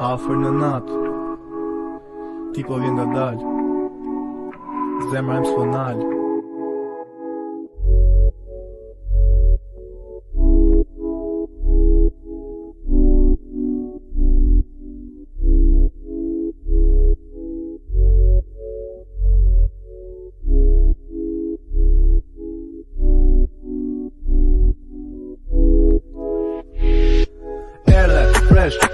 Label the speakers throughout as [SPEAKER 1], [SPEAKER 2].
[SPEAKER 1] Afër në natë, ti po vjen nga dal, zemra im s'po nal.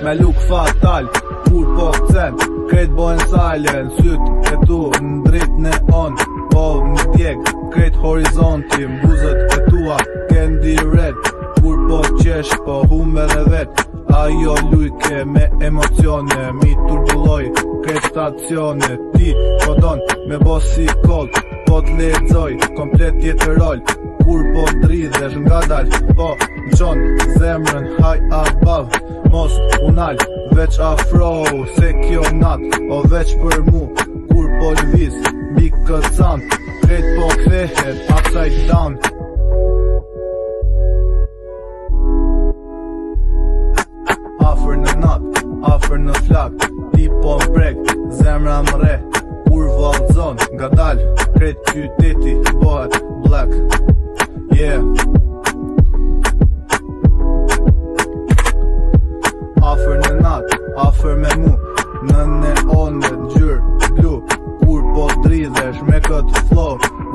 [SPEAKER 2] Me luk fatal, kur po këcen, krejt bojnë sajlen, syt e tu në drit në on, po më djeg, krejt horizonti, mbuzët e tua, kendi red, kur po qesh, po hume dhe vet, ajo lujke me emocione, mi turbuloj, krejt stacione, ti po don, me bo si kol, po t'lexoj, komplet jetë rol, kur po dridhesh nga dal, po në qonë zemrën haj abav, mos unal, veç afro, se kjo nat, o veç për mu, kur po lviz, mbi këcan, krejt po kthehet, upside down. Afër në nat, afër në flak, ti po mprek, zemra më re, kur vallëzon, nga dal, krejt qyteti, bëhet black, yeah. Afër në natë, afër me mu, në neon dhe ngjyrë blu, kur po dridhesh me këtë flow,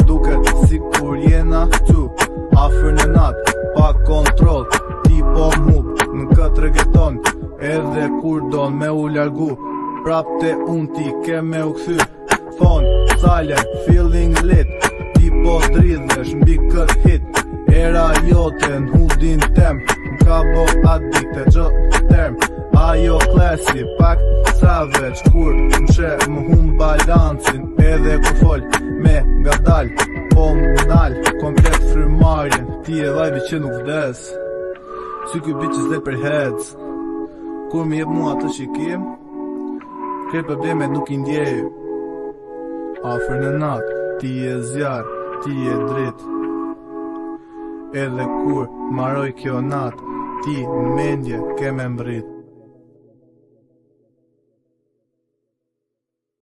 [SPEAKER 2] duket si kur jena tu. Afër në natë, pa kontrol, ti po mup, në këtë reggaeton, edhe kur don me u largu, prapte unë ti ke me u kthy. Phone, silent, feeling lit, ti po dridhesh mbi këtë hit, era jote në hudin tem, ka bo adikte gjë term, ajo klasi pak savage, kur mshe më hum balancin, edhe kur fol me nga dal, po më nal, komplet frymarjen, ti e vajbi që nuk vdes, si kuj bitches dhe për heads, kur më jep mua të shikim, krejt problemet nuk i ndjej. Afër në natë, ti e zjarë, ti e dritë, edhe kur maroj kjo natë, ti në mendje ke me mbrit.